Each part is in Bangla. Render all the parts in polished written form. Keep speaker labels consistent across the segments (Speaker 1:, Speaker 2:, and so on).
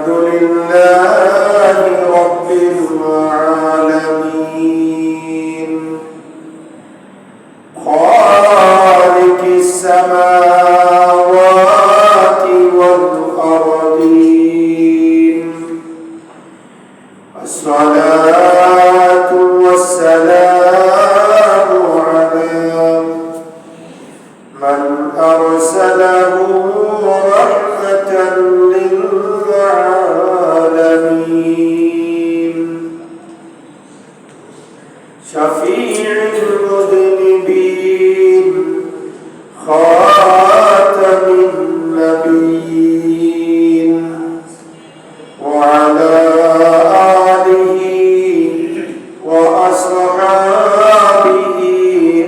Speaker 1: الحمد لله رب العالمين خالق السماوات والأرضين الصلاة والسلام على من أرسله رحمة للعالمين شفيع المذنبين خاتم النبيين وعلى آله وأصحابه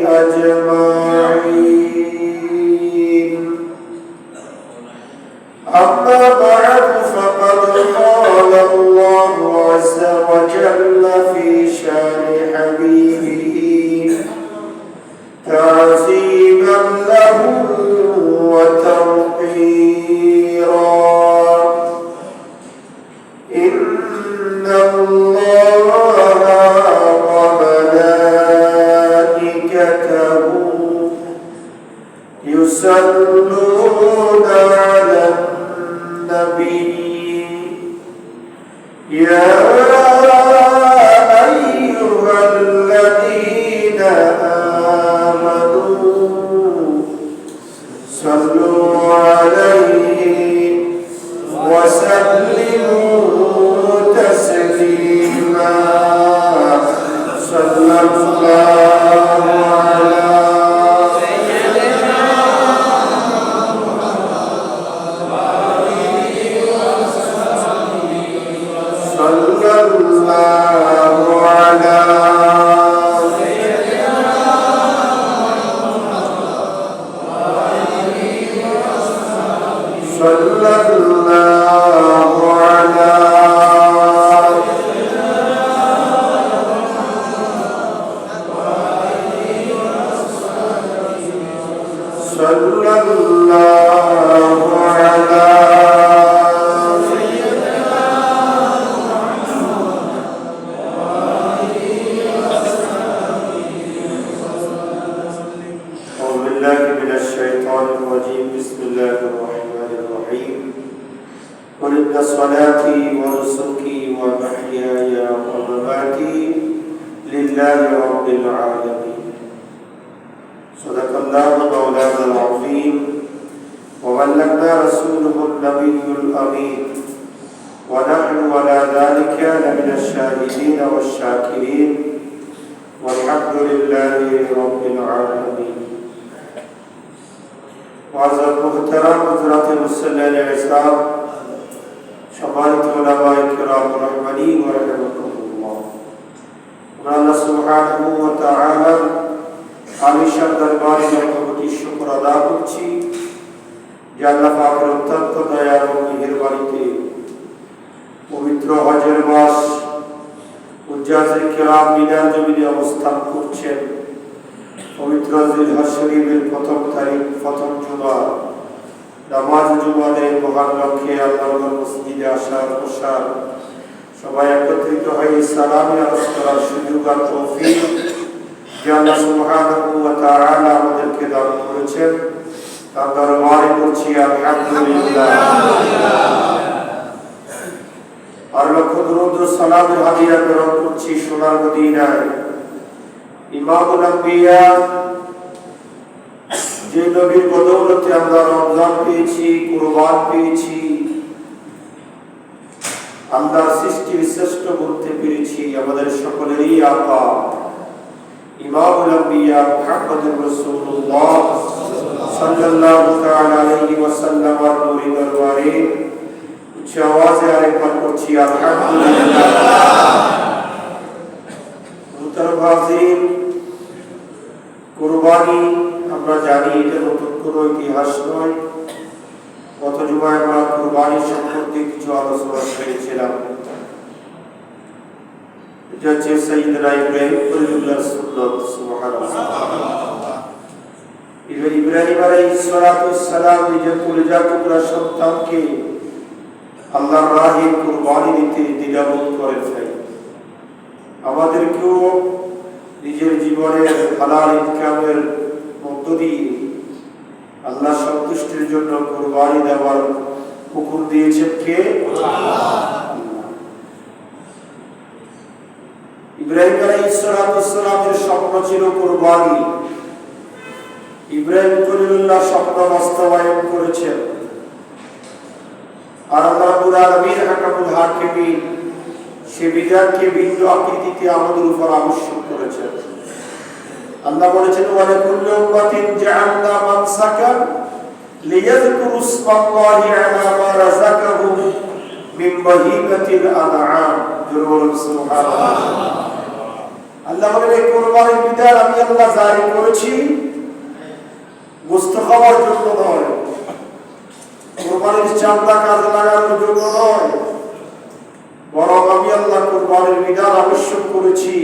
Speaker 1: أجمعين أما بعد فقد قال الله عز وجل في شان حبيبه تعظيما له وتوقيرا إن الله وملائكته يصلون على النبي يا أيها الذين آمنوا صلوا عليه وسلموا تسليما صلى الله على
Speaker 2: ইব্রাহিম আলাইহিস সালাতু ওয়াস সালাম নিজের কলিজার টুকরা সন্তানকে
Speaker 1: আল্লাহর রাহে কুরবানি দিতে দ্বিধাবোধ করেন নাই। আমাদেরকেও নিজের জীবনের হালাল ইনকামের মধ্য দিয়ে আল্লাহ সন্তুষ্টির জন্য কুরবানি দেওয়ার হুকুম দিয়েছেন কে? ইব্রাহিম আলাইহিস সালামের স্বপ্ন ছিল কুরবানি। ইব্রাহিম খলিলুল্লাহ স্বপ্ন বাস্তবায়ন করেছেন। আর আল্লাহ রাব্বুল আলামিন হাকামুল হাকিমিন সে বিধানকে ভিন্ন আকৃতিতে আমাদের উপর আবশ্যক করেছেন। আল্লাহ বলেছেন ওয়ালাকুল্লি উম্মাতিন জাআলনা মানসাকান লিয়াযকুরু ইসমাল্লাহি আলা মা রাযাকাহুম মিন বাহিমাতিল আনআম। সুবহানাল্লাহ। আল্লাহ বলেন এই কুরবানির বিধান আমি আল্লাহ জারি করেছি গোশত খাওয়ার জন্য নয়, কুরবানির চামড়া কাজে লাগানোর জন্য নয়, বরং আমি আল্লাহ কুরবানির বিধান আবশ্যক করেছি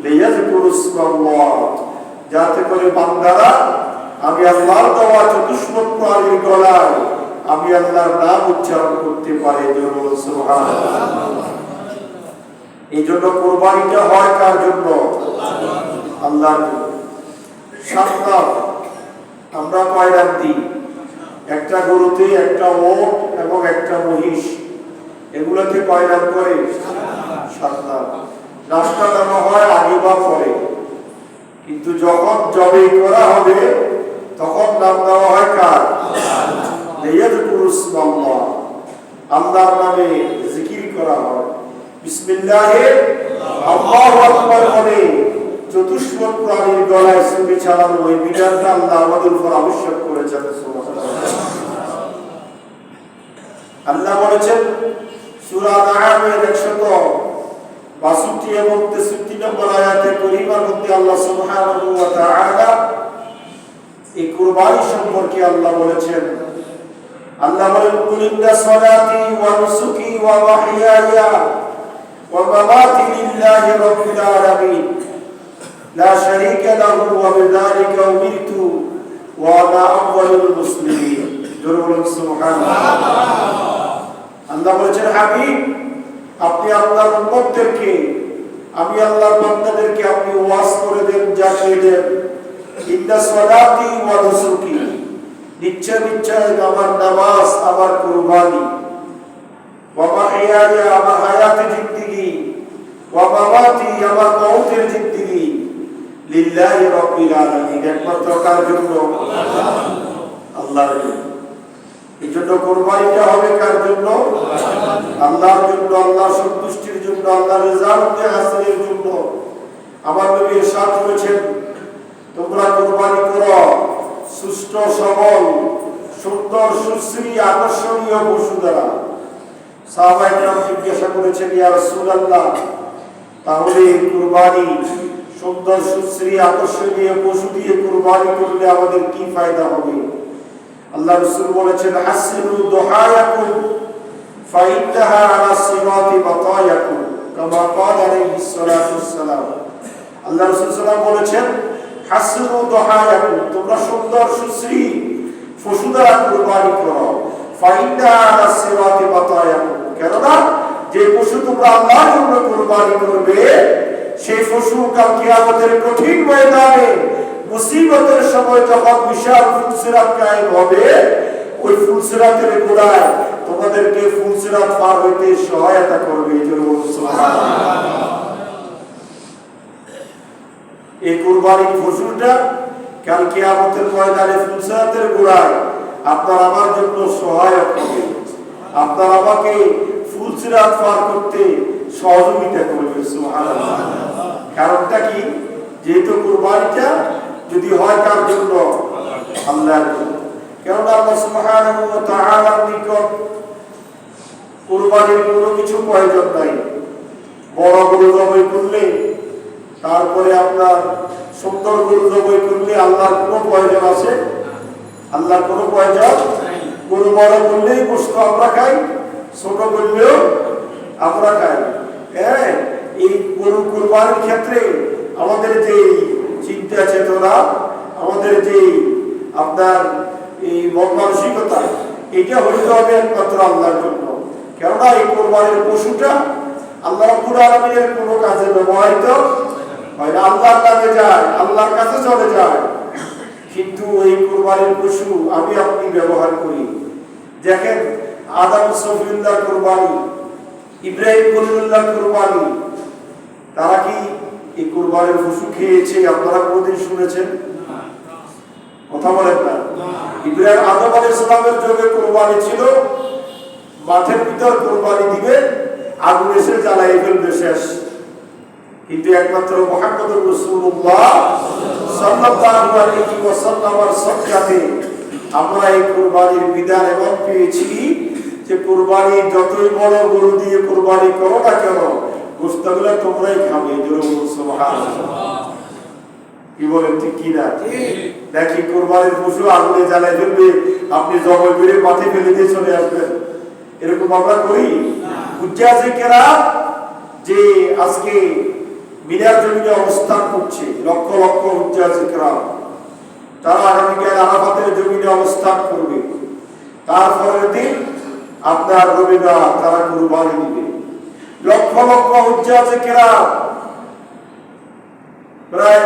Speaker 1: লিয়াযকুরু ইসমাল্লাহ, যাতে করে বান্দারা আমি আল্লাহর দেওয়া চতুষ্পদ প্রাণীর গলায় আমি আল্লাহর নাম উচ্চারণ করতে পারে। সুবহানাল্লাহ। এই জন্য কুরবানিটা হয় কার জন্য? আল্লাহর জন্য। সাতটা আমরা কয়রাম দিই? একটা গরুতে একটা ওট এবং একটা মহিষ, এগুলোতে কয়রাম করে? সাতটা। নাস্তা দেওয়া হয় আগে বা পরে, কিন্তু যখন জবে করা হবে তখন নাম দেওয়া হয় কার? লিয়াযকুরু ইসমাল্লাহ, আল্লাহর নামে জিকির করা হয়। বিসমিল্লাহে আল্লাহু আকবার বলে চতুষ্পদ প্রাণীর গলায় ছুরি চালানো ওই বিধানটা আল্লাহ আমাদের উপর আবশ্যক করেছেন। আল্লাহ বলেছেন সূরা আনআমের 162 এবং 63 নম্বর আয়াতে কারিমার মধ্যে আল্লাহ সুবহানাহু ওয়া তাআলা এই কুরবানি সম্পর্কে আল্লাহ বলেছেন। আল্লাহ বলেন কুল ইন্না সালাতি ওয়া নুসুকি ওয়া মাহইয়ায়া ওয়া মামাতি লিল্লাহি রাব্বিল আলামিন লা শারীকা লাহু ওয়া বিযালিকা উমিরতু ওয়া আনা আউয়ালুল মুসলিমিন। সুবহানাল্লাহ। আল্লাহ বলেছেন হাবিব আপনি আল্লাহর উম্মতদেরকে, আমি আল্লাহর বান্দাদেরকে আপনি ওয়াজ করে দেন, জানিয়ে দেন ইন্না সালাতি ওয়া নুসুকি, নিশ্চয় নিশ্চয় আমার নামাজ, আমার কুরবানি, ওয়া মাহইয়ায়া আমার হায়াতের জিন্দেগি, ওয়া মামাতি আমার মওতের জিন্দেগি লিল্লাহি রাব্বিল আলামিন, একমাত্র কার জন্য? আল্লাহর জন্য। এই জন্য কুরবানিটা হবে কার জন্য? আল্লাহর জন্য, আল্লাহর সন্তুষ্টির জন্য, আল্লাহর রিযাতে হাসিলের জন্য। আমার নবী ইরশাদ করেছেন তোমরা কুরবানি করো সুস্থ সবল সুন্দর সুশ্রী আকর্ষণীয় পশু দ্বারা। সাহাবায়ে কেরাম জিজ্ঞাসা করেছেন ইয়া রাসূলুল্লাহ তাহলে কুরবানি সুন্দর সুশ্রী আকর্ষণীয় পশু দিয়ে কুরবানি করলে আমাদের কি ফায়দা হবে? আল্লাহ রাসূল বলেছেন হাসিনু দুহায়াকুম ফাইন্নাহা আলা সিরাতি বাতায়াকুম কামা ক্বালা আলাইহিস সালাতু ওয়াসসালাম। আল্লাহ রাসূল সাল্লাল্লাহু বলেছেন হাসিনু দুহায়াকুম তোমরা সুন্দর সুশ্রী পশু দ্বারা কুরবানি করো, ফাইন্নাহা আলা সিরাতি বাতায়াকুম, কেননা যে পশু তোমরা আল্লাহর জন্য কুরবানি করবে সেই পশু কাল কিয়ামতের কঠিন ময়দানে মুসিবতের সময় যখন বিশাল ফুলসিরাত কায়েম হবে ওই ফুলসিরাতের গোড়ায় তোমাদেরকে ফুলসিরাত পার হইতে সহায়তা করবে। সুবহানাল্লাহ। এই কুরবানির পশুটা কাল কিয়ামতের ময়দানে ফুলসিরাতের গোড়ায় আপনার আমার জন্য সহায়ক হবে, আপনার আমাকে ফুলসিরাত পার করতে সহযোগিতা করবে। সুবহানাল্লাহ। কারণটা কি? যেহেতু কুরবানিটা যদি হয় কার জন্য? আল্লাহর জন্য। কেননা আল্লাহ সুবহানাহু ওয়া তাআলার নিকট কুরবানির কোনো কিছু প্রয়োজন নাই। বড় গরু জবাই করলে তারপরে আপনার সুন্দর গরু জবাই করলে আল্লাহর কোনো প্রয়োজন আছে? আল্লাহর কোনো প্রয়োজন? গরু বড় করলেই গোশত আমরা খাই, ছোট করলেও আমরা খাই। হ্যাঁ, এই গরু কুরবানির ক্ষেত্রে আমাদের যে চিন্তা চেতনা, আমাদের যে আপনার এই মন মানসিকতা, এটা হইতে হবে একমাত্র আল্লাহর জন্য। কেননা এই কোরবানির পশুটা আল্লাহ রাব্বুল আলামিনের কোনো কাজে ব্যবহৃত হয় না, আল্লাহর নামে যায়, আল্লাহর কাছে চলে যায়। কিন্তু এই কোরবানির পশু আমি আপনি ব্যবহার করি। দেখেন আদম সফিউল্লাহ কোরবানি, ইব্রাহিম খলিলুল্লাহ কোরবানি, তারা কি এই কোরবানির পশু খেয়েছে? আপনারা কোনদিন শুনেছেন? কথা বলেন না। ইব্রাহিম আদম আলাইহিস সালামের যুগে কোরবানি ছিল মাঠের ভিতর কোরবানি দিবে, আগুন এসে জ্বালিয়ে ফেলবে, শেষ। কিন্তু একমাত্র মুহাম্মদুর রাসূলুল্লাহ সাল্লাল্লাহু আলাইহি ওয়াসাল্লামের সাথে আমরা এই কোরবানির বিধান এবং পেয়েছি যে কোরবানি যতই বড় গরু দিয়ে কোরবানি করো না কেন, গোশতগুলো তোমরাই খাবে। জোরে বলুন সুবহানাল্লাহ। কি বলেন, ঠিক কি না? দেখি কোরবানির পশু আগুনে জ্বালিয়ে ফেলবে, আপনি জবাই করে মাঠে ফেলে দিয়ে চলে আসবেন, এরকম আমরা করি? হুজ্জাজে কেরাম যে আজকে মিনার জমিনে অবস্থান করছে, লক্ষ লক্ষ হুজ্জাজে কেরাম, তারা আগামীকাল আরাফাতের জমিনে অবস্থান করবে। তারপরের দিন আপনার রবিবার তারা কুরবানি দিবে। লক্ষ লক্ষ হুজ্জাজে কেরাম প্রায়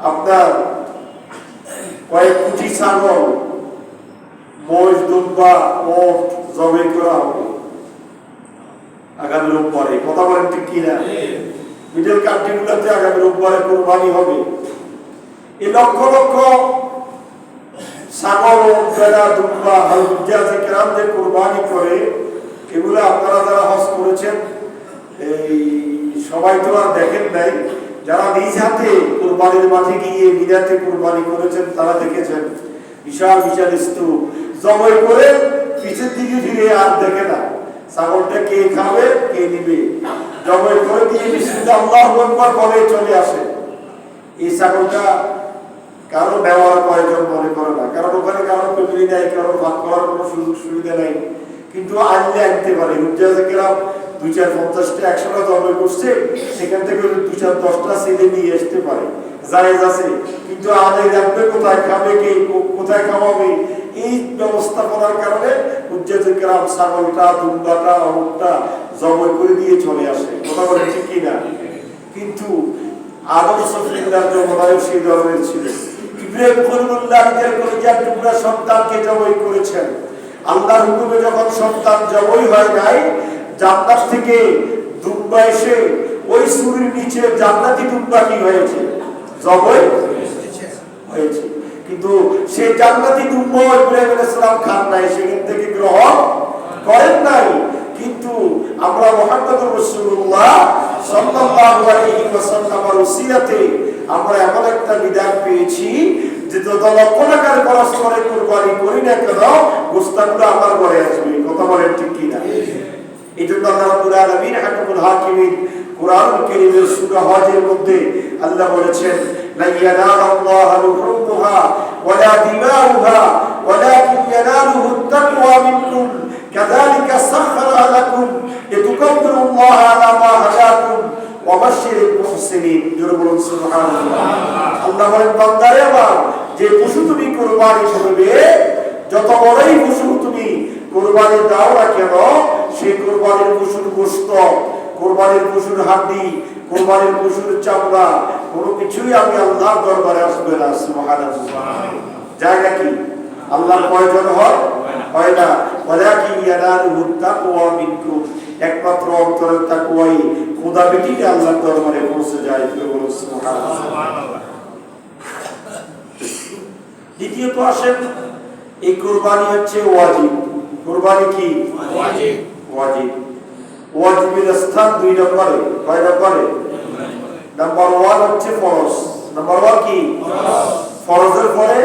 Speaker 1: আপনার কয়েক কোটি ছাগল, মহিষ, দুম্বা, ওট জবাই করা হবে আগামী রোববারে। কথা বলেন, ঠিক কিনা? মিডল কান্ট্রিগুলোতে আগামী রোববারে কোরবানি হবে। এই লক্ষ লক্ষ ছাগল, ওট, ভেড়া, দুম্বা হুজ্জাজে কেরাম যে কোরবানি করে, এগুলো আপনারা যারা হজ করেছেন এই সবাই তো আর দেখেন নাই, যারা নিজ হাতে কোরবানির মাঠে গিয়ে মিনাতে কোরবানি করেছেন তারা দেখেছেন বিশাল বিশাল স্তূপ জবাই করে পিছের দিকে ফিরে আর দেখে না ছাগলটা কে খাবে কে নিবে, জবাই করে দিয়ে বিসমিল্লাহ আল্লাহু আকবার বলে চলে আসে। এই ছাগলটা কারো নেওয়ার প্রয়োজন মনে করে না, কারণ ওখানে কারো ফ্যামিলি নাই, কারো ভাগ করার কোনো সুযোগ সুবিধা নাই, কিন্তু আনলে আনতে পারে। হুজ্জাজে কেরাম 2-4-50টা 100টা জবাই করছে, সেখান থেকে 2-4-10টা ছেলে নিয়ে আসতে পারে, জায়েজ আছে। কিন্তু আদায় রাখবে কোথায়, খাবে কে, কোথায় খাওয়াবে, এই ব্যবস্থা করার কারণে হুজ্জাজে কেরাম ছাগলটা, দুম্বাটা, ওটটা জবাই করে দিয়ে চলে আসে। কথা বলে, ঠিক কি না? কিন্তু আদম সফিউল্লাহর জমানায় সেই ধরনের ছিল। ইব্রাহিম খলিলুল্লাহ নিজের কলিজার টুকরা সন্তানকে জবাই করেছেন। আল্লাহর হুকুমে যখন সন্তান জবাই হয় নাই, জান্নাত থেকে দুম্বা এসে ওই ছুরির নিচে জান্নাতি দুম্বা কি হয়েছে? জবাই হয়েছে। কিন্তু সেই জান্নাতি দুম্বা ইব্রাহিম আলাইহিস সালাম খান নাই, সেখান থেকে গ্রহণ করেন নাই। কিন্তু আমরা মুহাম্মদুর রাসূলুল্লাহ সাল্লাল্লাহু আলাইহি ওয়াসাল্লামের ওসিয়তে আমরা এমন একটা বিধান পেয়েছি যে যত লক্ষ টাকার খরচ করে কুরবানি করি না কেন, গোশতগুলো আমার ঘরে আসবে। কথা বলেন, ঠিক কি না? এইজন্য আল্লাহ রাব্বুল আলামিন হাকিমুল হাকিমিন কুরআনুল কারীমের সূরা হজের মধ্যে আল্লাহ বলেছেন, লা ইয়ানালুল্লাহু লুহুমুহা ওয়ালা দিমাউহা ওয়ালাকিন ইয়ানালুহুত তাকওয়া মিনকুম কাযালিকা সাখখারা লাকুম লিতুকাব্বিরুল্লাহা আলা মা হাদাকুম ওয়া বাশশিরিল মুহসিনিন। জোরে বলুন সুবহানাল্লাহ। আল্লাহ বলেন, বান্দারে আমার, যে পশু তুমি কুরবানি করবে, যত বড়ই পশু তুমি কুরবানি দাও না কেন, সেই কুরবানির পশুর গোশত, কুরবানির পশুর হাড্ডি, কুরবানির পশুর চামড়া কোনো কিছুই আমি আল্লাহর দরবারে আসবে না। সুবহানাল্লাহ। জায়গা কি আল্লাহর প্রয়োজন হয় না। ওয়ালাকিন ইয়ানালুহুত তাকওয়া মিনকুম, একমাত্র অন্তরের তাকওয়াই খোদা ব্যতীত আল্লাহর দরবারে পৌঁছে যায়। সুবহানাল্লাহ। দ্বিতীয়ত আসেন, এই কুরবানি হচ্ছে ওয়াজিব। কুরবানি কি? ওয়াজিব। ওয়াজিব, ওয়াজিবের স্থান 2 নম্বরে। কয় নম্বরে? নাম্বার 1 হচ্ছে ফরজ। নাম্বার 1 কি? ফরজের পরে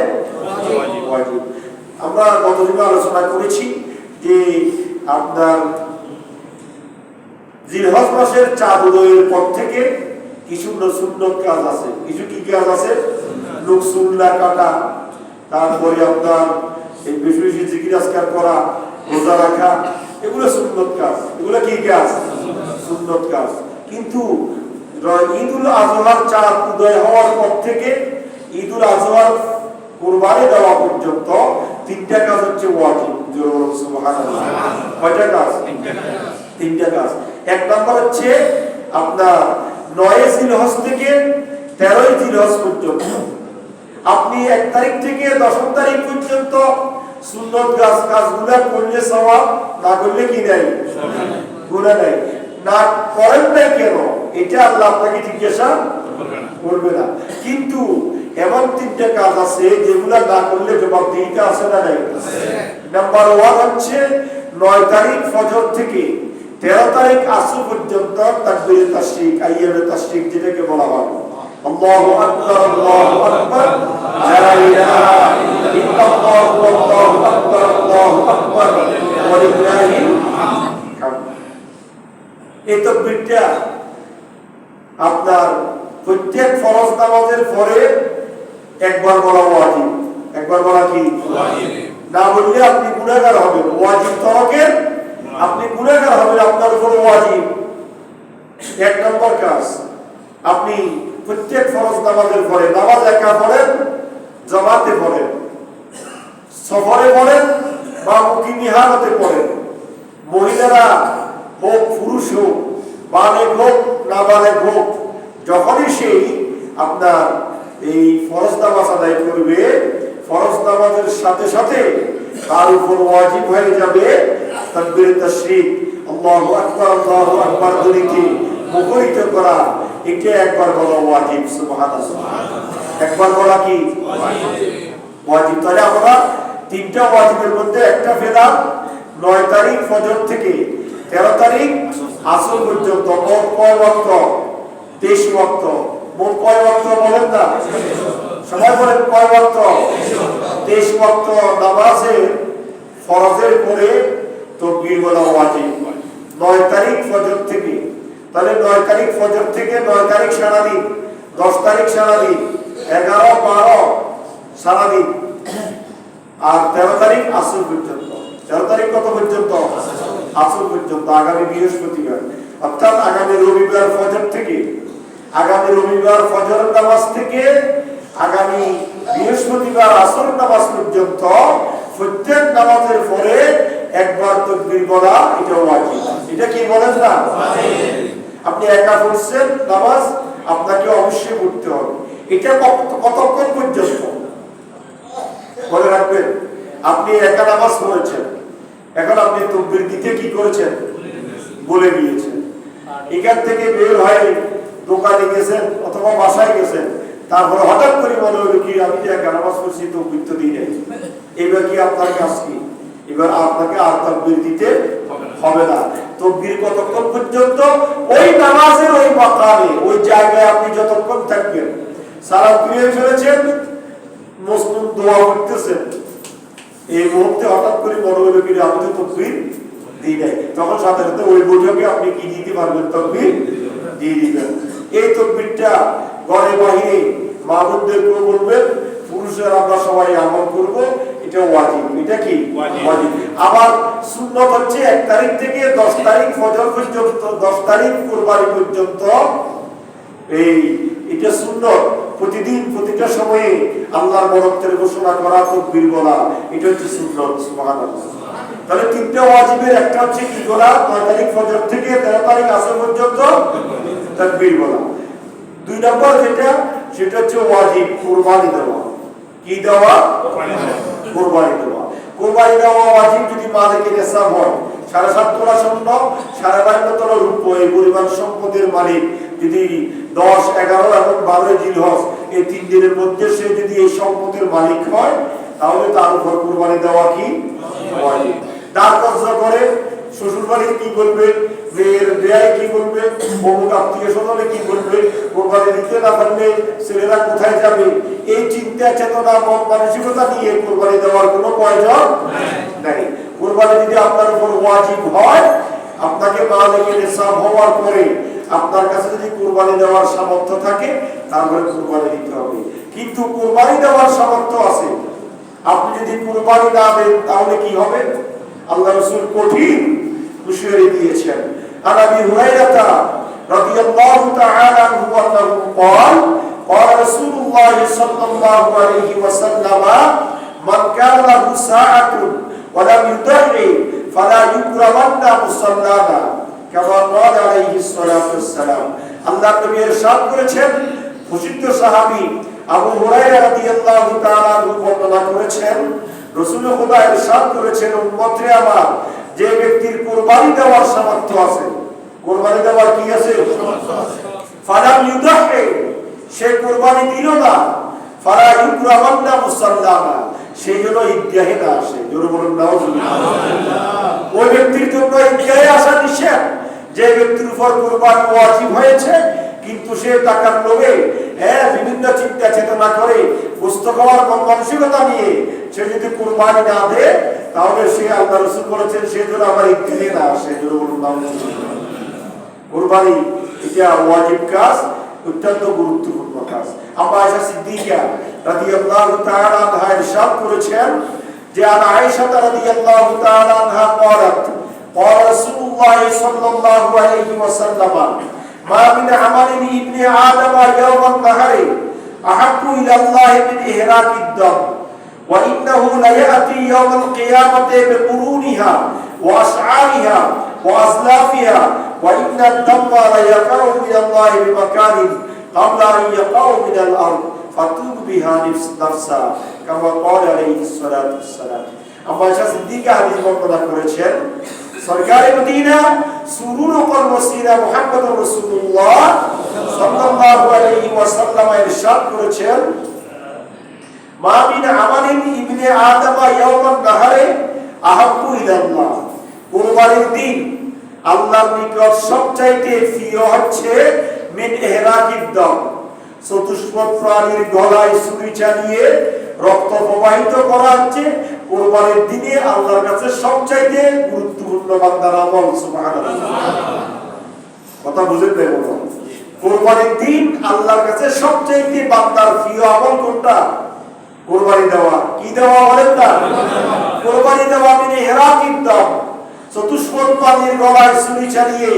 Speaker 1: ওয়াজিব। আমরা গতদিন আলোচনা করেছি যে আপনার জিলহজ মাসের চাঁদ উদয়ের পর থেকে কিছু সুন্নত কাজ আছে। কিছু কি কাজ আছে? লোক সুন্নাহ কাটা, তারপরে আপনার এই বেশি বেশি জিকির আজকার করা, রোজা রাখা, এগুলো সুন্নত কাজ। এগুলো কি কাজ? সুন্নত কাজ। কিন্তু ঈদুল আজহার চাঁদ উদয় হওয়ার পর থেকে ঈদুল আজহার কুরবানি দেওয়া পর্যন্ত 3টা কাজ হচ্ছে ওয়াজিব। সুবহানাল্লাহ। কয়টা কাজ? তিনটা কাজ। এক নম্বর হচ্ছে আপনার 9 জিলহজ থেকে 13 জিলহজ পর্যন্ত আপনি 1 তারিখ থেকে 10 তারিখ পর্যন্ত সুন্নত কাজগুলো করলে সওয়াব, না করলে কি নাই? গুনাহ নাই। না করেন নাই কেন এটা আল্লাহ আপনাকে জিজ্ঞাসা করবে না। কিন্তু এমন তিনটা কাজ আছে যেগুলা না করলে জবাবদিহিতা আছে না নাই? নাম্বার 1 হচ্ছে 9 তারিখ ফজর থেকে 13 তারিখ আসর পর্যন্ত তাকবীরে তাশরিক, আইয়ামে তাশরিক যেটাকে বলা হয়। আল্লাহু আকবার, আল্লাহু আকবার, লা ইলাহা ইল্লাল্লাহ, আল্লাহু আকবার, আল্লাহু আকবার, ওয়া লিল্লাহিল হামদ। এই তাকবীরটা আপনার প্রত্যেক ফরজ নামাজের পরে একবার বলা ওয়াজিব। একবার বলা কি ওয়াজিব? না বললে আপনি গুনাহগার হবেন। ওয়াজিব তরকের আপনি গুনাহগার হবেন, আপনার উপর ওয়াজিব। এক নম্বর কাজ, আপনি প্রত্যেক ফরজ নামাজের পরে নামাজ একা পড়েন, জামাতে পড়েন, সফরে পড়েন বা মুকিমি হালতে পড়েন, মহিলারা হোক পুরুষ হোক, বালেগ হোক না বালেগ হোক, যখনই সেই আপনার এই ফরজ নামাজ আদায় করবে, ফরজ নামাজের সাথে সাথে তার উপর ওয়াজিব হয়ে যাবে তাকবীরে তাশরিক, আল্লাহু আকবার, আল্লাহু আকবার ধ্বনিকে মুখরিত করা। এটা একবার বলা ওয়াজিব। সুবহানাল্লাহ। একবার বলা কি ওয়াজিব? তাহলে আমরা তিনটা ওয়াজিবের মধ্যে একটা পেলাম। 9 তারিখ ফজর থেকে 13 তারিখ আসর পর্যন্ত মোট কয় ওয়াক্ত? 23 ওয়াক্ত। মোট কয় ওয়াক্ত বলেন না? সবাই বলেন কয় ওয়াক্ত? 23 ওয়াক্ত নামাজে ফরজের পরে তাকবীর বলা ওয়াজিব। 9 তারিখ ফজর থেকে, তাহলে 9 তারিখ ফজর থেকে 9 তারিখ সারাদিন, 10 তারিখ সারাদিন, 11, 12 সারাদিন, আর 13 তারিখ আসর পর্যন্ত। 13 তারিখ কত পর্যন্ত? আসর পর্যন্ত। আগামী বৃহস্পতিবার অর্থাৎ আগামী রবিবার ফজর থেকে, আগামী রবিবার ফজরের নামাজ থেকে আগামী বৃহস্পতিবার আসর নামাজ পর্যন্ত প্রত্যেক নামাজের পরে একবার তাকবীর বলা, এটা ওয়াজিব। এটা কি বলেন না? আপনি একা পড়ছেন নামাজ, আপনাকে অবশ্যই পড়তে হবে। এটা কতক্ষণ পর্যন্ত বলে রাখবেন? আপনি একা নামাজ পড়েছেন, এখন আপনি তাকবীর দিতে কি করেছেন? বলে গিয়েছেন। এখান থেকে বের হয়ে দোকানে গেছেন অথবা বাসায় গেছেন, তারপরে হঠাৎ করে মনে হলো কি আমি যে একা নামাজ পড়ছি তাকবীর তো দিই নাই। এবার কি আপনার কাজ কি? এবার আপনাকে আর তাকবীর দিতে হবে না। তাকবীর কতক্ষণ পর্যন্ত? ওই নামাজের ওই মাকামে, ওই জায়গায় আপনি যতক্ষণ থাকবেন। সালাম ফিরিয়ে ফেলেছেন, মুসলিম দোয়া করতেছেন, এই মুহূর্তে হঠাৎ করে মনে হলো কি আমি তো তাকবীর দিই নাই, তখন সাথে সাথে ওই বৈঠকে আপনি কি দিতে পারবেন? তাকবীর দিয়ে দিবেন। এই তাকবীরটা ঘরে বাহিরে মা বোনদেরকেও বলবেন, পুরুষের আমরা সবাই আমল করব, এটা ওয়াজিব। এটা কি ওয়াজিব? আবার সুন্নাত হচ্ছে 1 তারিখ থেকে 10 তারিখ ফজর পর্যন্ত, 10 তারিখ কুরবানি পর্যন্ত, এই এটা সুন্নাত। প্রতিদিন প্রতিটা সময়ে আল্লাহর বরকতের ঘোষণা করা, তাকবীর বলা, এটা হচ্ছে সুন্নাত। সুবহানাল্লাহ। তাহলে তিনটা ওয়াজিবের একটা হচ্ছে কি করা? 9 তারিখ ফজর থেকে 13 তারিখ আসর পর্যন্ত তাকবীর বলা। 2 নম্বর যেটা, সেটা হচ্ছে ওয়াজিব কুরবানি দেওয়া। কি দেওয়া? কুরবানি দেওয়া। কুরবানি দেওয়া ওয়াজিব যদি মালিকের নিসাব হয়, 7.5 তোলা স্বর্ণ, 52 তোলা রূপ, এই পরিমাণ সম্পদের মালিক যদি 10, 11 এবং 12 জিলহজ এই 3 দিনের মধ্যে সে যদি এই সম্পদের মালিক হয়, তাহলে তার উপর কুরবানি দেওয়া কি ওয়াজিব। দান খরচা করে শ্বশুর বাড়ি কি বলবে, মেয়ের বেয়াই কি বলবে, অমুক আত্মীয় স্বজনে কি বলবে, কোরবানি দিতে না পারলে ছেলেরা কোথায় যাবে, এই চিন্তা চেতনা মন মানসিকতা নিয়ে কোরবানি দেওয়ার কোনো প্রয়োজন নাই। কোরবানি যদি আপনার উপর ওয়াজিব হয়, আপনাকে মালিকে নিসাব হওয়ার পরে আপনার কাছে যদি কোরবানি দেওয়ার সামর্থ্য থাকে, তারপরে কোরবানি দিতে হবে। কিন্তু কোরবানি দেওয়ার সামর্থ্য আছে, আপনি যদি কোরবানি না দেন তাহলে কি হবে? আল্লাহ রাসূল কঠিন হুঁশিয়ারি দিয়েছেন। আন আবি হুরায়রা রাদিয়াল্লাহু তাআলা আনহু আন্নাহু ক্বাল ক্বালা রাসূলুল্লাহ সাল্লাল্লাহু আলাইহি ওয়াসাল্লাম মান কানা লাহু সাআতুন ওয়ালাম ইউদাহি ফালা ইউকরামান্না মুসাল্লানা কামা ক্বালা আলাইহিস সালাতু ওয়াসসালাম। আল্লাহর নবী ইরশাদ করেছেন, প্রসিদ্ধ সাহাবী আবু হুরায়রা রাদিয়াল্লাহু তাআলা বর্ণনা করেছেন, রাসূল খোদা ইরশাদ করেছেন, উম্মতে আমার, যে ব্যক্তির কুরবানি দেওয়ার সামর্থ্য আছে, কুরবানি দেওয়ার কি আছে? ফালাম ইউদাহি, সে কুরবানি দিল না, ফালা ইউকরামান্না মুসাল্লানা, সেই জন্য ঈদগাহে না আসে। জোরে বলুন নাউযুবিল্লাহ। ওই ব্যক্তির জন্য ঈদগাহে আসা নিষেধ, যে ব্যক্তির উপর কুরবানি ওয়াজিব হয়েছে কিন্তু সে টাকার লোভে বিভিন্ন চিন্তা চেতনা করে গোশত খাওয়ার মানসিকতা নিয়ে সে যদি কুরবানি না দেয়, তাহলে সে আল্লাহ রাসূল বলেছেন সে যেন আমার ঈদগাহে না আসে। জোরে বলুন নাউযুবিল্লাহ। কুরবানি এটা ওয়াজিব কাজ, অত্যন্ত গুরুত্বপূর্ণ কাজ। আম্মা আয়েশা সিদ্দিকা রাদিয়াল্লাহু তাআলা আনহা ইরশাদ করেছেন যে আয়েশা রাদিয়াল্লাহু তাআলা আনহা قالت قال رسول الله صلى الله عليه وسلم ما من عمل ابن آدم يوم النهر أحب إلى الله من إهراق الدم وإنه ليأتي يوم القيامة بقرونها وأشعارها وأزلافها وإن الدم ليقع من الله بمكان قبل أن يقع من الأرض فتوب بها نفسا كما قال عليه الصلاة والسلام। আম্মা আয়েশা সিদ্দিকা হাদিস বর্ণনা করেছেন, সরকারে মদিনা সুরুর কর্মসিরা মুহাম্মদুর রাসূলুল্লাহ সাল্লাল্লাহু আলাইহি ওয়াসাল্লাম ইরশাদ করেছেন, মা মিন আমালিন ইবনে আদম ইয়াওমান নাহারে আহাব্বু ইলাল্লাহ, কুরবানির দিন আল্লাহর নিকট সবচাইতে প্রিয় হচ্ছে মিন ইহরাকিদ দম, চতুষ্পদ প্রাণীর গলায় ছুরি চালিয়ে রক্ত প্রবাহিত করা হচ্ছে কুরবানির দিনে আল্লাহর কাছে সবচাইতে গুরুত্বপূর্ণ বান্দার আমল। সুবহানাল্লাহ, কথা বুঝেন না? কুরবানির দিন আল্লাহর কাছে সবচাইতে বান্দার প্রিয় আমল কোনটা? কুরবানি দেওয়া। কি দেওয়া বলেন না? কুরবানি দেওয়া মানে ইহরাকিদ দম, চতুষ্পদ প্রাণীর গলায় ছুরি চালিয়ে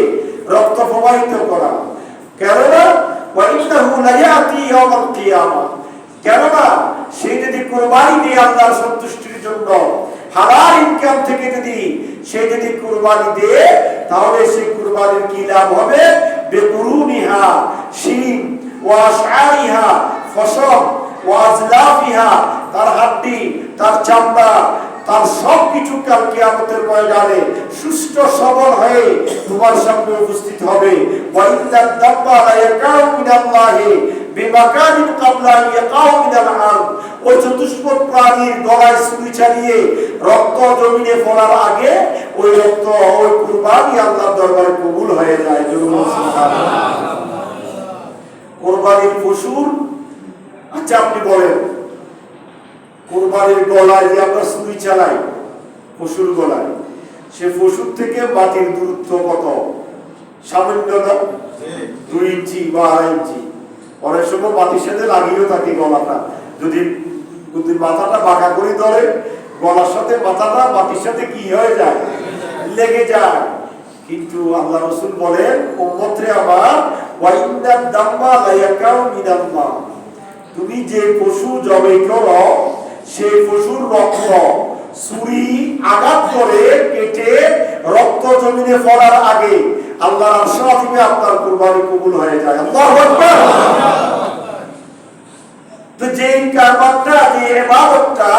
Speaker 1: রক্ত প্রবাহিত করা। কেননা ওয়াইন্নাহু লায়াতি ইয়াউমাল কিয়ামা, কেননা সে যদি কুরবানি দিয়ে আল্লাহর সন্তুষ্টির জন্য হালাল ইনকাম থেকে সে যদি কুরবানি দেয়, তাহলে সেই কুরবানির কি লাভ হবে? বেকুরুনিহা, শিং, ওয়া আশআরিহা, ফসল, ওয়া আজলাফিহা, তার হাড্ডি, তার চামড়া, তার সবকিছু কাল কিয়ামতের ময়দানে সুস্থ সবল হয়ে তোমার সামনে উপস্থিত হবে। ওয়া ইন্নাদ দাম্মা লা ইয়াকাউ মিনাল্লাহি বিমাকানিন ক্বাবলা আন ইয়াকাউ মিনাল আরদ, ওই চতুষ্পদ প্রাণীর গলায় ছুরি চালিয়ে রক্ত জমিনে পড়ার আগে ওই রক্ত, ওই কুরবানি আল্লাহর দরবারে কবুল হয়ে যায়। সুবহানাল্লাহ। কুরবানির পশুর, আচ্ছা আপনি বলেন, কুরবানির গলায় যে আমরা ছুরি চালাই পশুর গলায়, সে পশুর থেকে মাটির দূরত্ব কত? সামান্য না? 2 ইঞ্চি বা 2.5 ইঞ্চি। অনেক সময় মাটির সাথে লাগিয়েও থাকে গলাটা, যদি মাথাটা বাঁকা করে ধরে গলার সাথে মাথাটা মাটির সাথে কি হয়ে যায়? লেগে যায়। কিন্তু আল্লাহ রাসূল বলেন, উম্মতরে আমার, ওয়া ইন্নাদ দাম্মা লা ইয়াকাউ মিনাল্লাহ, তুমি যে পশু জবাই করো সেই পশুর রক্ত ছুরি আঘাত করে কেটে রক্ত জমিনে পড়ার আগে আল্লাহর আরশে আজিমে আপনার কুরবানি কবুল হয়ে যায়। আল্লাহু আকবার। তো যে কারবানটা, যে ইবাদতটা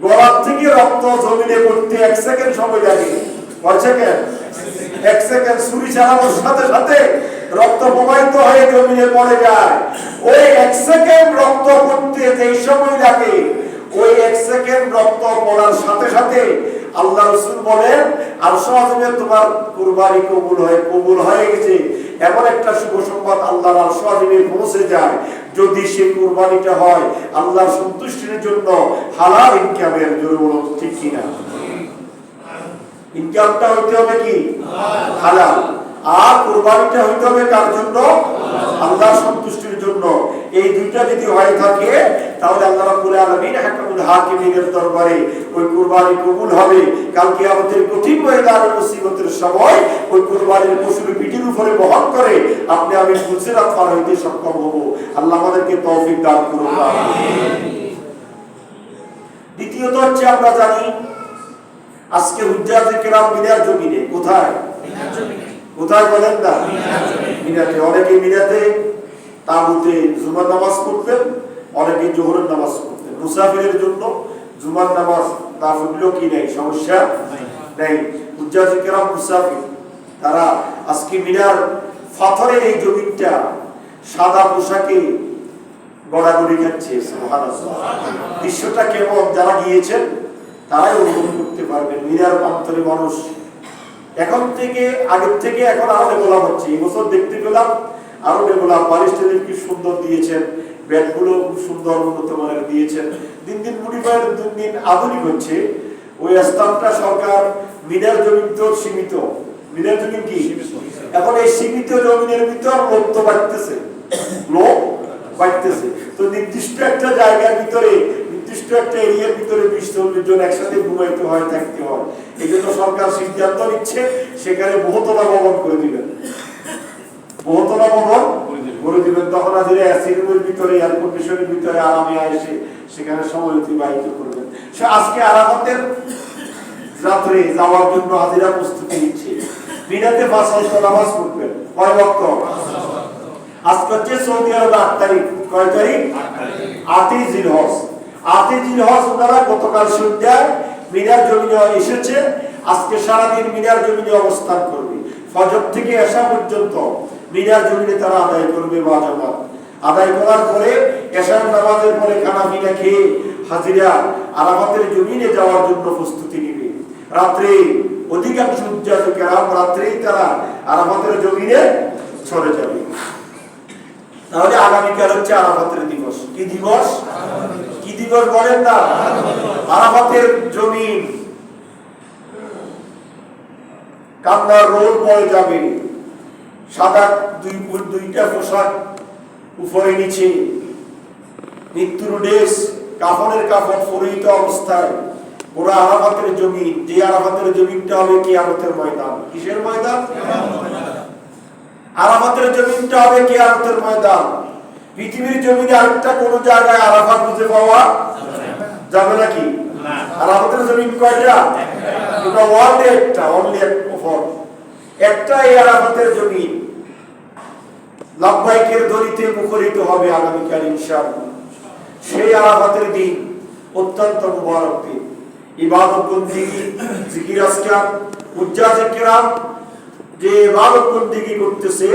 Speaker 1: গলা থেকে রক্ত জমিনে পড়তে 1 সেকেন্ড সময় লাগে, কয় সেকেন্ড? 1 সেকেন্ড ছুরি চালানোর সাথে সাথে রক্ত প্রবাহিত হয়ে জমিনে পড়ে যায়। ওই 1 সেকেন্ড রক্ত পড়তে যে সময় লাগে, ওই 1 সেকেন্ড রক্ত পড়ার সাথে সাথে আল্লাহ রাসূল বলেন, আরশে আজিমে তোমার কুরবানি কবুল হয়ে গেছে। এমন একটা শুভ সংবাদ আল্লাহর আরশে আজিমে পৌঁছে যায় যদি সেই কুরবানিটা হয় আল্লাহর সন্তুষ্টির জন্য হালাল ইনকামের। জোরে বলুন ঠিক কি না? ইনকামটা হইতে হবে কি? হালাল। আর কুরবানিটা হইতে হবে কার জন্য? আল্লাহর সন্তুষ্টির জন্য। এই দুইটা যদি হয়ে থাকে তাহলে আল্লাহ রাব্বুল আলামিন হাকামুল হাকিমের দরবারে ওই কুরবানি কবুল হবে। কাল কিয়ামতের কঠিন ময়দানে মুসিবতের সময় ওই কুরবানির পশুর পিঠের উপরে বহন করে আপনি আমি ফুলসিরাত পার হইতে সক্ষম হব। আল্লাহ আমাদেরকে তৌফিক দান করুন। আমিন। দ্বিতীয়ত হচ্ছে আমরা জানি আজকে হুজ্জাতে কেরাম মিনার জমিনে কোথায় কোথায় বলেন না মিনাতে, অনেকে মিনাতে তাবুতে জুমার নামাজ পড়তেন, অনেকে জোহরের নামাজ পড়তেন। মুসাফিরের জন্য জুমার নামাজ না পড়লেও কি নেই, সমস্যা নেই। হুজ্জাতে কেরাম মুসাফির তারা আজকে মিনার পাথরের এই জমিনটা সাদা পোশাকে গড়াগড়ি খাচ্ছে। সুবহানাল্লাহ, দৃশ্যটা কেমন যারা গিয়েছেন তারাই অনুভব করতে পারবেন। মিনার প্রান্তরে মানুষ এখন থেকে আগের থেকে এখন আরো ডেভেলপ হচ্ছে। এই বছর দেখতে পেলাম আরো ডেভেলপ, বালিশটা কি সুন্দর দিয়েছেন, ব্যাটগুলো খুব সুন্দর উন্নত মানের দিয়েছেন। দিন দিন মডিফাই, দিন দিন আধুনিক হচ্ছে। ওই স্থানটা সরকার মিনার জমিন তো সীমিত, মিনার জমিন কি এখন এই সীমিত জমিনের ভিতর লোক তো বাড়তেছে, লোক বাড়তেছে। তো নির্দিষ্ট একটা জায়গার ভিতরে, নির্দিষ্ট একটা এরিয়ার ভিতরে 20-40 জন একসাথে ঘুমাইতে হয়, থাকতে হয়। এই জন্য সরকার সিদ্ধান্ত নিচ্ছে সেখানে বহুতলা ভবন করে দিবেন, বহুতলা ভবন করে দিবেন। তখন হাজিরা এসির রুমের ভিতরে, এয়ার কন্ডিশনের ভিতরে আরামে এসে সেখানে সময় অতিবাহিত করবেন। সে আজকে আরাফাতের রাত্রে যাওয়ার জন্য হাজিরা প্রস্তুতি নিচ্ছে। মিনাতে 5 ওয়াক্ত নামাজ পড়বেন। কয় ওয়াক্ত? আজকে হচ্ছে সৌদি আরবে 8 তারিখ। কয় তারিখ? 8ই জিলহজ। 8ই জিলহজ ওনারা গতকাল সন্ধ্যায় মিনার জমিনে এসেছে। আজকে সারাদিন মিনার জমিনে অবস্থান করবে। ফজর থেকে এশা পর্যন্ত মিনার জমিনে তারা আদায় করবে ওয়াজিবাত। আদায় করার পরে এশার নামাজের পরে খানা পিনা খেয়ে হাজিরা আরাফাতের জমিনে যাওয়ার জন্য প্রস্তুতি নেবে। রাত্রে অধিকাংশ হুজ্জাতে কেরাম রাত্রেই তারা আরাফাতের জমিনে চলে যাবে। তাহলে আগামীকাল হচ্ছে আরাফাতের দিবস। কি দিবস? কি দিবস বলেন না? আরাফাতের জমিন কান্নার রোল পড়ে যাবে। সাদা দুইটা পোশাক উপরে নিচে, মৃত্যুর ড্রেস, কাফনের কাফন পরিহিত অবস্থায় পুরা আরাফাতের জমিন, যে আরাফাতের জমিনটা হবে কিয়ামতের ময়দান। কিসের ময়দান? আরাফাতের জমিনটা হবে কিয়ামতের ময়দান। পৃথিবীর জমিনে আরেকটা কোন জায়গায় আরাফাত খুঁজে পাওয়া যাবে নাকি? আরাফাতের জমিন কয়টা? এটা ওয়ার্ল্ডে একটা, অনলি একটা এই আরাফাতের জমিন লাব্বাইকের ধ্বনিতে মুখরিত হবে আগামীকাল ইনশাআল্লাহ। সেই আরাফাতের দিন অত্যন্ত মুবারক দিন। ইবাদত বন্দেগী, জিকির আজকার, হুজ্জাতে কেরাম যে ইবাদত বন্দেগী করতেছে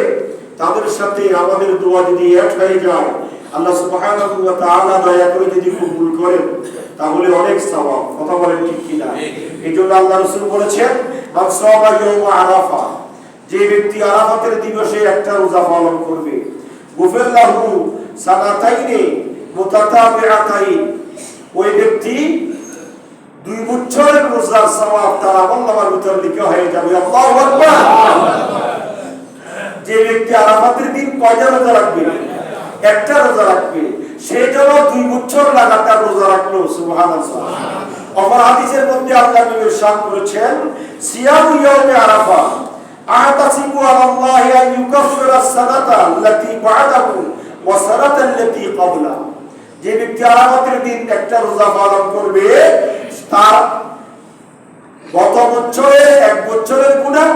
Speaker 1: তাদের সাথে আমাদের দোয়া যদি এক হয়ে যায়, আল্লাহ সুবহানাহু ওয়া তাআলা দয়া করে যদি কবুল করেন তাহলে অনেক সওয়াব। কথা বলেন ঠিক কি না? এইজন্য আল্লাহ রাসূল বলেছেন, মান সাওমা ইয়াউমা আরাফা, যে ব্যক্তি আরাফাতের দিবসে একটা রোজা পালন করবে, গুফির লাহু সানাতাইনি মুতাতাবিআতাইন, ওই ব্যক্তি 2 বছরের রোজার সওয়াব তার আমলনামার ভিতর লেখা হয়ে যাবে। আল্লাহু আকবার। যে ব্যক্তি আরাফাতের দিন কয়টা রোজা রাখবে? একটা রোজা রাখবে, সে যেন 2 বছর লাগাতার রোজা রাখলো। সুবহানাল্লাহ। অপর হাদিসের মধ্যে আল্লাহ নবী ইরশাদ করেছেন, সিয়ামু ইয়াউমি আরাফা আতাসিবু আলাল্লাহি আন ইউকাফিরা আস-সানাতা আল্লাতী বা'দাহু ওয়া সানাতা আল্লাতী ক্বাবলা, যে ব্যক্তি আরাফাতের দিন একটা রোজা পালন করবে তার গত বছরের 1 বছরের গুনাহ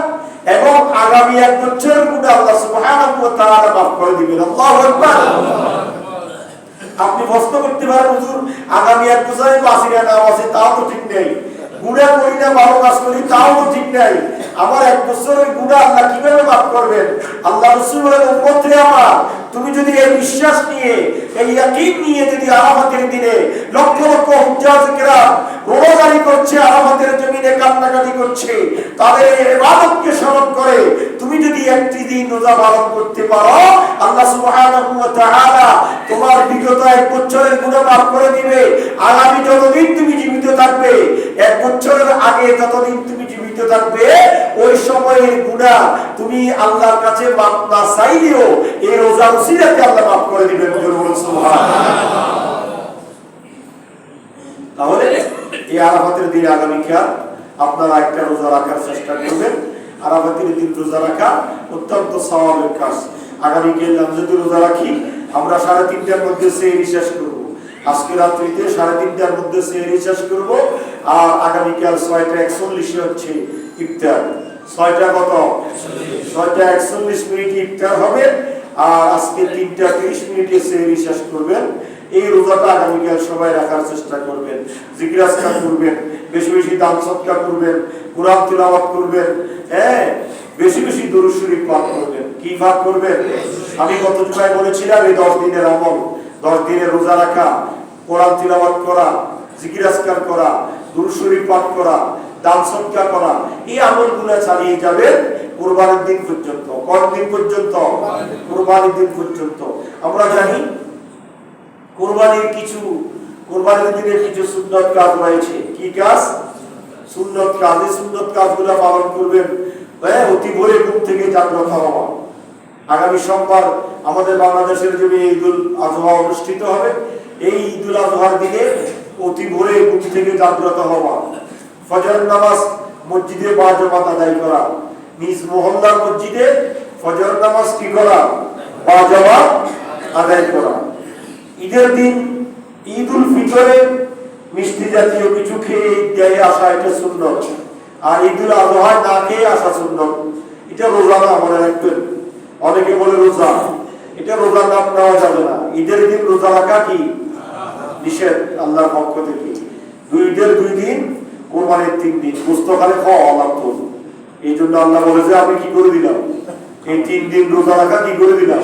Speaker 1: এবং আগামী 1 বছরের গুনাহ আল্লাহ সুবহানাহু ওয়া তাআলা মাফ করে দিবেন। আল্লাহু আকবার। আপনি প্রশ্ন করতে পারেন, হুজুর আগামী 1 বছরে বাঁচি না বাঁচি তাও তো ঠিক নেই, গুনাহ করি না ভালো কাজ করি তাও তো ঠিক নাই, আমার 1 বছরের গুনাহ আল্লাহ কিভাবে মাফ করবেন? আল্লাহ রাসূল বলেন, উম্মত রে আমার, তুমি যদি এই বিশ্বাস নিয়ে, এই ইয়াকিন নিয়ে যদি আরাফাতের দিনে লক্ষ লক্ষ হুজ্জাত কেরাম রোজাদারি করছে, আরাফাতের জমিনে কান্নাকাটি করছে, তাদের এই ইবাদতকে স্মরণ করে তুমি যদি একটি দিন রোজা পালন করতে পারো, আল্লাহ সুবহানাহু ওয়া তাআলা তোমার বিগত 1 বছরের গুনাহ মাফ করে দিবে। আগামী যতদিন তুমি জীবিত থাকবে, 1 বছরের আগে যতদিন তুমি জীবিত থাকবে, ওই সময়ের গুনাহ তুমি আল্লাহর কাছে মাফ না চাইলেও এই রোজার উসিলাতে আল্লাহ মাফ করে দিবেন। সুবহানাল্লাহ। তাহলে এই আরাফাতের দিন আগামীকাল আপনারা একটা রোজা রাখার চেষ্টা করবেন। আরাফাতের দিন রোজা রাখা অত্যন্ত সওয়াবের কাজ। আগামীকাল আমরা যদি রোজা রাখি, আমরা 3:30টার মধ্যে সেহরি শেষ করব। আজকে রাত্রিতে 3:30টার মধ্যে সেহরি শেষ করব, আর আগামীকাল 6:41 হচ্ছে ইফতার। 6:41 ইফতার হবে, আর আজকে 3:30 সেহরি শেষ করবেন। এই রোজাটা আগামীকাল সবাই রাখার চেষ্টা করবেন, জিকির আজকার করবেন, বেশি বেশি দান সদকা করবেন, কুরআন তিলাওয়াত করবেন, হ্যাঁ বেশি বেশি দুরূদ শরীফ পাঠ করবেন। কি পাঠ করবেন? আমি গত জুমায় বলেছিলাম এই 10 দিনের আমল, 10 দিনের রোজা রাখা, কোরআন তিলাওয়াত করা, জিকির আজকার করা, দুরূদ শরীফ পাঠ করা, দান সদকা করা, এই আমলগুলো চালিয়ে যাবেন কুরবানির দিন পর্যন্ত। কোন দিন পর্যন্ত? কুরবানির দিন পর্যন্ত। আমরা জানি কুরবানির দিনের কিছু সুন্নত কাজ রয়েছে। কি কাজ? সুন্নত কাজ। এই সুন্নত কাজগুলো পালন করবেন। অতি ভোরে ঘুম থেকে জাগ্রত হওয়া। আগামী সোমবার আমাদের বাংলাদেশের জমি ঈদুল আজহা অনুষ্ঠিত হবে। এই ঈদুল আজহার দিনে অতি ভোরে ঘুম থেকে জাগ্রত হওয়া, ফজর নামাজ মসজিদে বাজামাত আদায় করা, নিজ মহল্লার মসজিদে ফজর নামাজ কি করা? বাজামাত আদায় করা। ঈদের দিন ঈদুল ফিতরে মিষ্টি জাতীয় কিছু খেয়ে ঈদগাহে আসা, এটা সুন্নত। আর ঈদুল আজহা না খেয়ে আসা সুন্নত। এটা রোজা না, মনে রাখবেন। অনেকে বলে রোজা, এটা রোজার নাম নেওয়া যাবে না। ঈদের দিন রোজা রাখা কি নিষেধ আল্লাহর পক্ষ থেকে। ঈদের 2 দিন, কোরবানির 3 দিন, পুস্তকালে খাওয়া লাগতো। এই জন্য আল্লাহ বলে যে আমি কি করে দিলাম, এই 3 দিন রোজা রাখা কি করে দিলাম,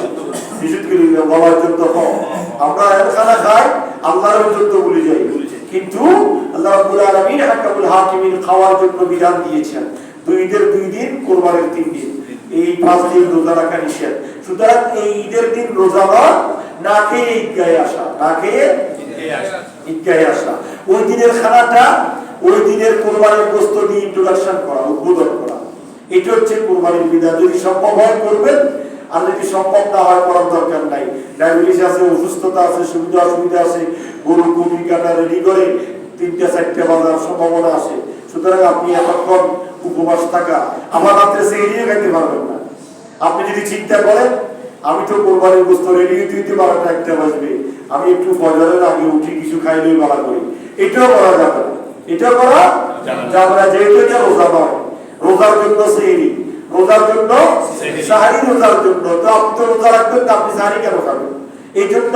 Speaker 1: নিষেধ করে দিলাম, বলার জন্য খাওয়া। আমরা খানা খাই, আল্লাহর জন্য ভুলে যাই, কিন্তু আল্লাহ রাব্বুল আলামিন হাকামুল হাকিমিন খাওয়ার জন্য বিধান দিয়েছেন। ঈদের 2 দিন, কোরবানির 3 দিন, এই 5 দিন রোজা রাখা নিষেধ। সুতরাং এই ঈদের দিন রোজা না খেয়ে ঈদগাহে আসা, না খেয়ে ঈদগাহে আসা। ওই দিনের খানাটা, ওই দিনের কোরবানির গোশত দিয়ে ইন্ট্রোডাকশন করা, উদ্বোধন করা, এটা হচ্ছে কোরবানির বিধান। যদি সম্ভব হয় করবেন, আর যদি সম্ভব না হয় করার দরকার নাই। ডায়াবেটিস আছে, অসুস্থতা আছে, সুবিধা অসুবিধা আছে, গরু কুরবানি কাটা রেডি করে 3টা-4টা বাজার সম্ভাবনা আছে। সুতরাং আপনি এতক্ষণ উপবাস থাকা, আমার রাত্রে সেহরিও খাইতে পারবেন না। আপনি যদি চিন্তা করেন আমি তো কোরবানির গোশত রেডি দিতে 12টা-1টা বাজবে, আমি একটু ফজরের আগে উঠি কিছু খাইলেই বালা করি, এটাও করা যাবে না। এটা করা যাবে না, যেহেতু এটা রোজা নয়। রোজার জন্য সেহরি, রোজার জন্য সাহারি, রোজার জন্য। তো আপনি তো রোজা রাখবেন না, আপনি সাহারি কেন খাবেন? এই জন্য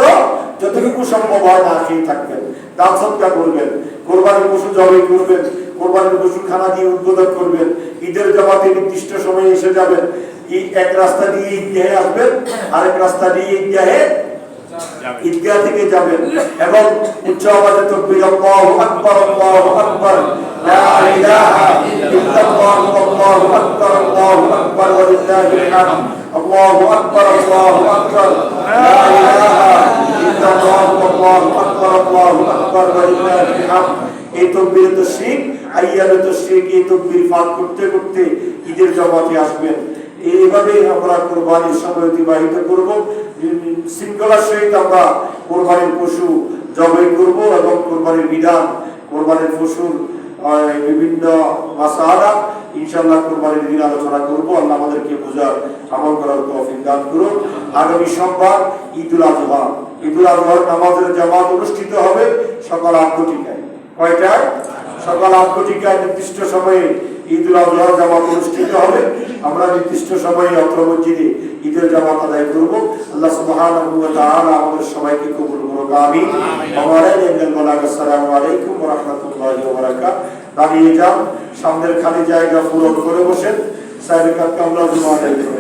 Speaker 1: যতটুকু সম্ভব হয় না খেয়ে থাকবেন, দান সদকা করবেন, কোরবানির পশু জবাই করবেন, কোরবানির পশু খানা দিয়ে উদ্বোধন করবেন। ঈদের জামাতে নির্দিষ্ট সময়ে এসে যাবেন। এক রাস্তা দিয়ে ঈদগাহে আসবেন, আরেক রাস্তা দিয়ে ঈদগাহ থেকে যাবেন, এবং উচ্চ আওয়াজে তাকবীর, আল্লাহু আকবার, আল্লাহু আকবার, লা ইলাহা ইল্লাল্লাহ, আল্লাহু আকবার, আল্লাহু আকবার, ওয়া লিল্লাহিল হামদ, আল্লাহু আকবার, আল্লাহু আকবার, লা ইলাহা ইল্লাল্লাহ, আল্লাহু আকবার, আল্লাহু আকবার, ওয়া লিল্লাহিল হামদ। এই তাকবীর তাশরিক, আইয়ামে তাশরিক, এই তাকবীর পাঠ করতে করতে ঈদের জামাতে আসবেন। এইভাবে আমরা কোরবানির সময় অতিবাহিত করব। শৃঙ্খলার সহিত আমরা কোরবানির পশু জবাই করব, এবং কোরবানির বিধান, কোরবানির পশুর বিভিন্ন মাসালা ইনশাআল্লাহ কোরবানির দিন আলোচনা করব। আল্লাহ আমাদেরকে বোঝার, আমল করার তৌফিক দান করুন। আগামী সোমবার ঈদুল আজহা, ঈদুল আজহার নামাজের জামাত অনুষ্ঠিত হবে সকাল 8টায়। কয়টায়? সকাল 8টায় নির্দিষ্ট সময়ে ঈদুল আজহার জামাত অনুষ্ঠিত হবে। আমরা নির্দিষ্ট সময়ে অত্র মসজিদে ঈদের জামাত আদায় করব। আল্লাহ সুবহানাহু ওয়া তাআলা আমাদের সবাইকে কবুল করুন, আমিন। আসসালামু আলাইকুম ওয়া রাহমাতুল্লাহি ওয়া বারাকাতুহু। দাঁড়িয়ে যান, সামনের খালি জায়গা পূরণ করে বসেন। সাহেব কামলা জমা আদায়